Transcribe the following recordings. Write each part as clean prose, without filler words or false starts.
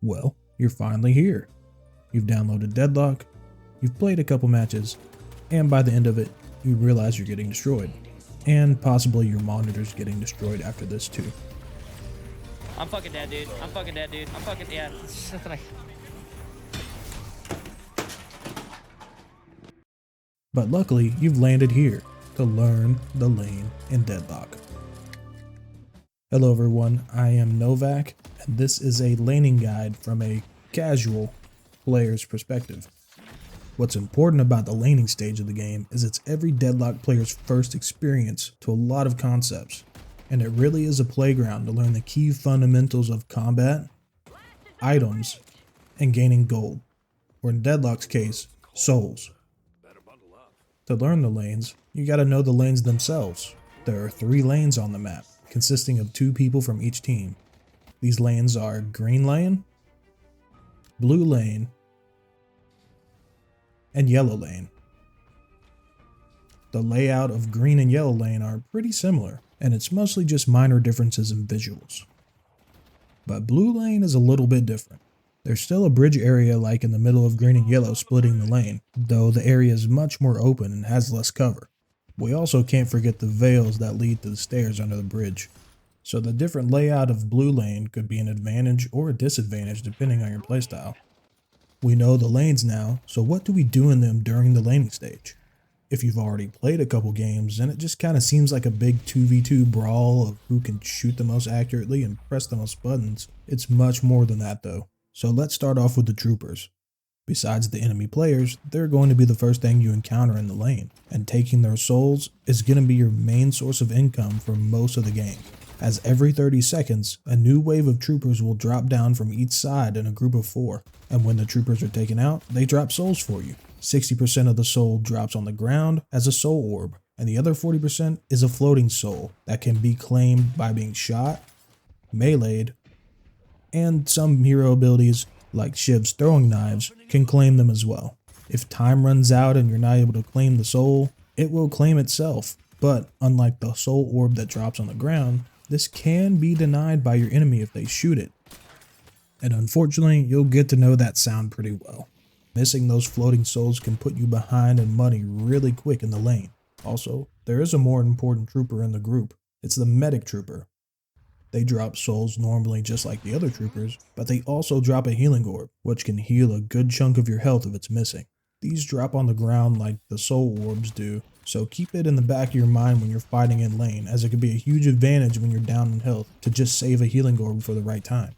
Well, you're finally here. You've downloaded Deadlock, you've played a couple matches, and by the end of it, you realize you're getting destroyed. And possibly your monitor's getting destroyed after this too. I'm fucking dead, dude. I'm fucking dead, dude. I'm fucking, yeah. It's nothing But luckily, you've landed here to learn the lane in Deadlock. Hello everyone, I am Novak, and this is a laning guide from a casual player's perspective. What's important about the laning stage of the game is it's every Deadlock player's first experience to a lot of concepts, and it really is a playground to learn the key fundamentals of combat, items, and gaining gold, or in Deadlock's case, souls. To learn the lanes, you gotta know the lanes themselves. There are 3 lanes on the map, consisting of 2 people from each team. These lanes are green lane, blue lane, and yellow lane. The layout of green and yellow lane are pretty similar, and it's mostly just minor differences in visuals. But blue lane is a little bit different. There's still a bridge area like in the middle of green and yellow splitting the lane, though the area is much more open and has less cover. We also can't forget the veils that lead to the stairs under the bridge. So the different layout of blue lane could be an advantage or a disadvantage depending on your playstyle. We know the lanes now, so what do we do in them during the laning stage? If you've already played a couple games, then it just kind of seems like a big 2v2 brawl of who can shoot the most accurately and press the most buttons. It's much more than that though. So let's start off with the troopers. Besides the enemy players, they're going to be the first thing you encounter in the lane, and taking their souls is going to be your main source of income for most of the game, as every 30 seconds, a new wave of troopers will drop down from each side in a group of 4, and when the troopers are taken out, they drop souls for you. 60% of the soul drops on the ground as a soul orb, and the other 40% is a floating soul that can be claimed by being shot, meleeed, and some hero abilities like Shiv's throwing knives can claim them as well. If time runs out and you're not able to claim the soul, it will claim itself, but unlike the soul orb that drops on the ground, this can be denied by your enemy if they shoot it. And unfortunately, you'll get to know that sound pretty well. Missing those floating souls can put you behind in money really quick in the lane. Also, there is a more important trooper in the group. It's the medic trooper. They drop souls normally just like the other troopers, but they also drop a healing orb, which can heal a good chunk of your health if it's missing. These drop on the ground like the soul orbs do, so keep it in the back of your mind when you're fighting in lane, as it can be a huge advantage when you're down in health to just save a healing orb for the right time.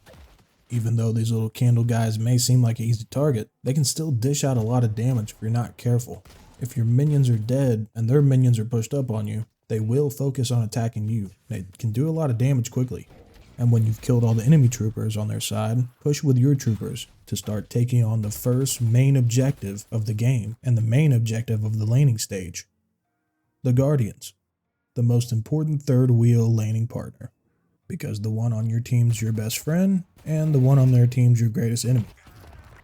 Even though these little candle guys may seem like an easy target, they can still dish out a lot of damage if you're not careful. If your minions are dead and their minions are pushed up on you, they will focus on attacking you. They can do a lot of damage quickly. And when you've killed all the enemy troopers on their side, push with your troopers to start taking on the first main objective of the game and the main objective of the laning stage. The Guardians, the most important third wheel laning partner, because the one on your team's your best friend and the one on their team's your greatest enemy.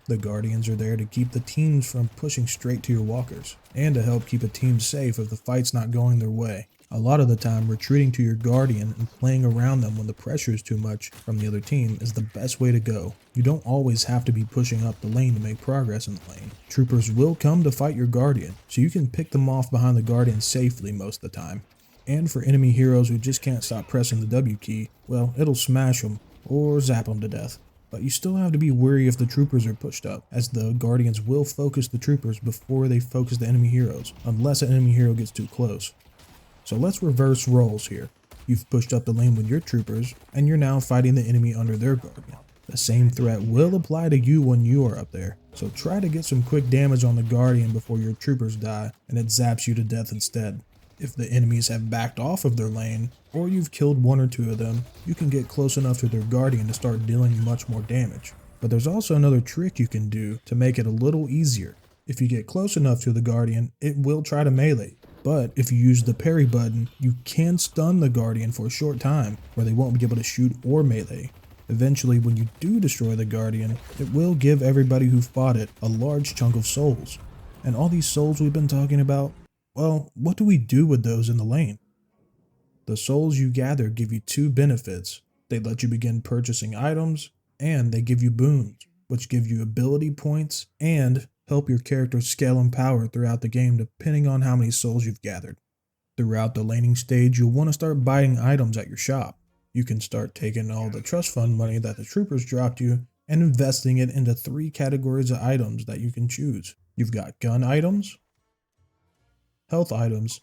The Guardians are there to keep the teams from pushing straight to your walkers, and to help keep a team safe if the fight's not going their way. A lot of the time, retreating to your Guardian and playing around them when the pressure is too much from the other team is the best way to go. You don't always have to be pushing up the lane to make progress in the lane. Troopers will come to fight your Guardian, so you can pick them off behind the Guardian safely most of the time. And for enemy heroes who just can't stop pressing the W key, well, it'll smash them or zap them to death. But you still have to be wary if the troopers are pushed up, as the Guardians will focus the troopers before they focus the enemy heroes, unless an enemy hero gets too close. So let's reverse roles here. You've pushed up the lane with your troopers, and you're now fighting the enemy under their Guardian. The same threat will apply to you when you are up there, so try to get some quick damage on the Guardian before your troopers die, and it zaps you to death instead. If the enemies have backed off of their lane, or you've killed 1 or 2 of them, you can get close enough to their Guardian to start dealing much more damage. But there's also another trick you can do to make it a little easier. If you get close enough to the Guardian, it will try to melee. But if you use the parry button, you can stun the Guardian for a short time, where they won't be able to shoot or melee. Eventually, when you do destroy the Guardian, it will give everybody who fought it a large chunk of souls. And all these souls we've been talking about, well, what do we do with those in the lane? The souls you gather give you 2 benefits. They let you begin purchasing items, And they give you boons, which give you ability points and help your character scale in power throughout the game depending on how many souls you've gathered. Throughout the laning stage, you'll want to start buying items at your shop. You can start taking all the trust fund money that the troopers dropped you and investing it into 3 categories of items that you can choose. You've got gun items, health items,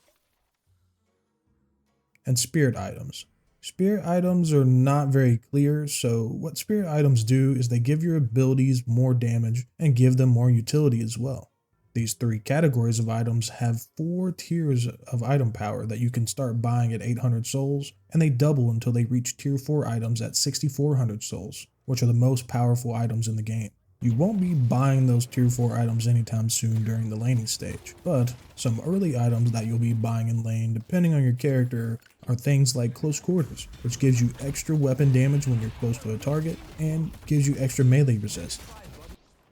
and spirit items. Spirit items are not very clear, so what spirit items do is they give your abilities more damage and give them more utility as well. These 3 categories of items have 4 tiers of item power that you can start buying at 800 souls, and they double until they reach tier 4 items at 6400 souls, which are the most powerful items in the game. You won't be buying those tier 4 items anytime soon during the laning stage, but some early items that you'll be buying in lane depending on your character are things like close quarters, which gives you extra weapon damage when you're close to a target and gives you extra melee resist.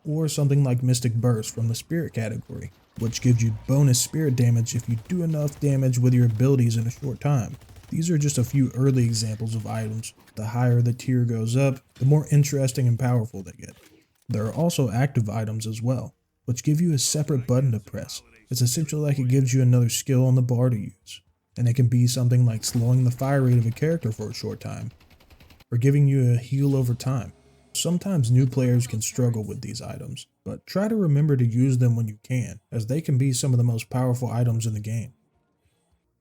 Or something like Mystic Burst from the Spirit category, which gives you bonus spirit damage if you do enough damage with your abilities in a short time. These are just a few early examples of items. The higher the tier goes up, the more interesting and powerful they get. There are also active items as well, which give you a separate button to press. It's essentially like it gives you another skill on the bar to use, and it can be something like slowing the fire rate of a character for a short time, or giving you a heal over time. Sometimes new players can struggle with these items, but try to remember to use them when you can, as they can be some of the most powerful items in the game.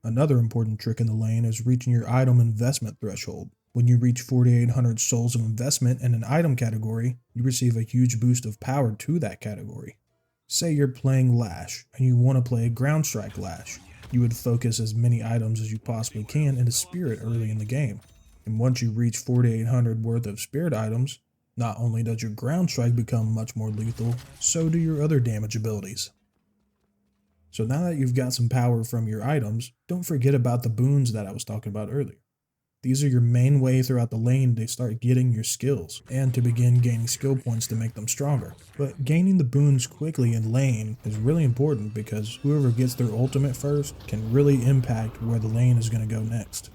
Another important trick in the lane is reaching your item investment threshold. When you reach 4,800 souls of investment in an item category, you receive a huge boost of power to that category. Say you're playing LASH and you want to play Ground Strike LASH. You would focus as many items as you possibly can into Spirit early in the game. And once you reach 4,800 worth of Spirit items, not only does your Ground Strike become much more lethal, so do your other damage abilities. So now that you've got some power from your items, don't forget about the boons that I was talking about earlier. These are your main way throughout the lane to start getting your skills, and to begin gaining skill points to make them stronger. But gaining the boons quickly in lane is really important because whoever gets their ultimate first can really impact where the lane is going to go next.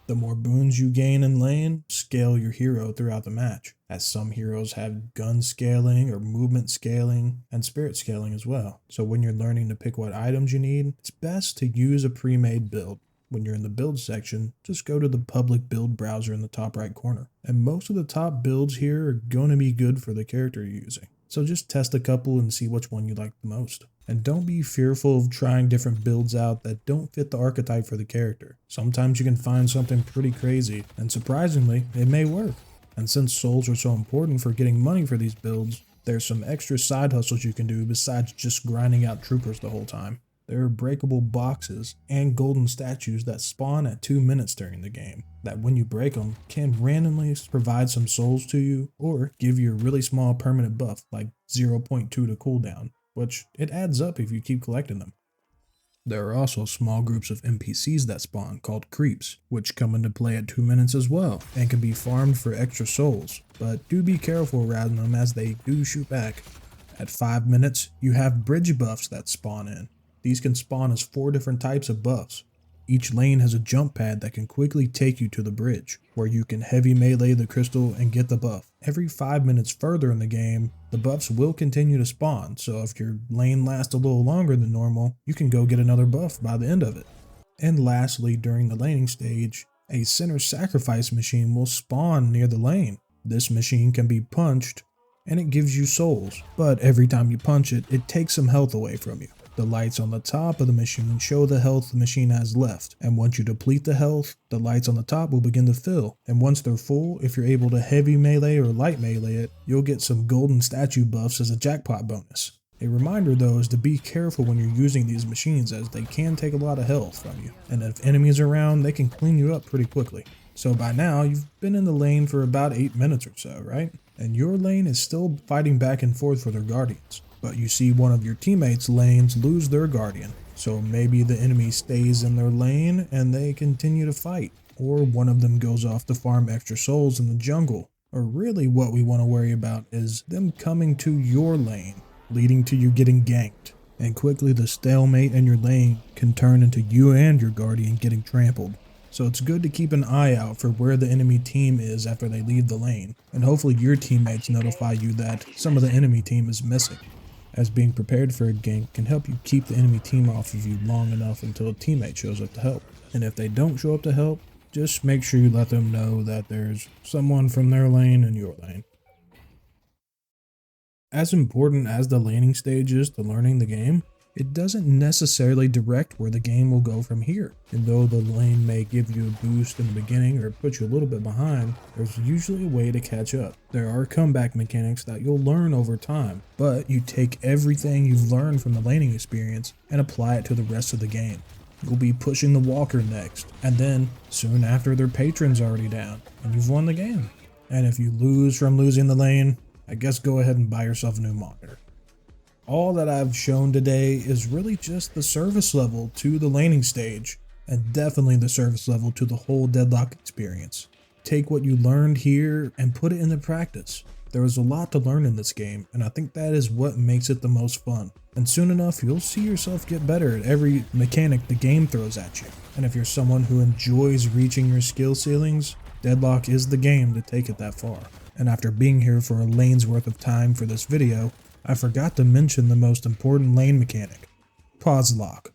The more boons you gain in lane, scale your hero throughout the match, as some heroes have gun scaling or movement scaling and spirit scaling as well. So when you're learning to pick what items you need, it's best to use a pre-made build. When you're in the build section, just go to the public build browser in the top right corner. And most of the top builds here are going to be good for the character you're using. So just test a couple and see which one you like the most. And don't be fearful of trying different builds out that don't fit the archetype for the character. Sometimes you can find something pretty crazy, and surprisingly, it may work. And since souls are so important for getting money for these builds, there's some extra side hustles you can do besides just grinding out troopers the whole time. There are breakable boxes and golden statues that spawn at 2 minutes during the game, that when you break them, can randomly provide some souls to you, or give you a really small permanent buff like 0.2 to cooldown, which it adds up if you keep collecting them. There are also small groups of NPCs that spawn called creeps, which come into play at 2 minutes as well, and can be farmed for extra souls, but do be careful around them as they do shoot back. At 5 minutes, you have bridge buffs that spawn in. These can spawn as 4 different types of buffs. Each lane has a jump pad that can quickly take you to the bridge, where you can heavy melee the crystal and get the buff. Every 5 minutes further in the game, the buffs will continue to spawn, so if your lane lasts a little longer than normal, you can go get another buff by the end of it. And lastly, during the laning stage, a center sacrifice machine will spawn near the lane. This machine can be punched, and it gives you souls, but every time you punch it, it takes some health away from you. The lights on the top of the machine show the health the machine has left, and once you deplete the health, the lights on the top will begin to fill, and once they're full, if you're able to heavy melee or light melee it, you'll get some golden statue buffs as a jackpot bonus. A reminder though is to be careful when you're using these machines, as they can take a lot of health from you, and if enemies are around, they can clean you up pretty quickly. So by now, you've been in the lane for about 8 minutes or so, right? And your lane is still fighting back and forth for their guardians. But you see one of your teammates' lanes lose their guardian, so maybe the enemy stays in their lane and they continue to fight, or one of them goes off to farm extra souls in the jungle. Or really what we want to worry about is them coming to your lane, leading to you getting ganked, and quickly the stalemate in your lane can turn into you and your guardian getting trampled. So it's good to keep an eye out for where the enemy team is after they leave the lane, and hopefully your teammates notify you that some of the enemy team is missing, as being prepared for a gank can help you keep the enemy team off of you long enough until a teammate shows up to help. And if they don't show up to help, just make sure you let them know that there's someone from their lane in your lane. As important as the laning stage is to learning the game, it doesn't necessarily direct where the game will go from here. And though the lane may give you a boost in the beginning or put you a little bit behind, there's usually a way to catch up. There are comeback mechanics that you'll learn over time, but you take everything you've learned from the laning experience and apply it to the rest of the game. You'll be pushing the walker next, and then soon after their patron's already down, and you've won the game. And if you lose from losing the lane, I guess go ahead and buy yourself a new monitor. All that I've shown today is really just the service level to the laning stage, and definitely the service level to the whole Deadlock experience. Take what you learned here and put it into practice. There is a lot to learn in this game, and I think that is what makes it the most fun. And soon enough, you'll see yourself get better at every mechanic the game throws at you. And if you're someone who enjoys reaching your skill ceilings, Deadlock is the game to take it that far. And after being here for a lane's worth of time for this video, I forgot to mention the most important lane mechanic, pause lock.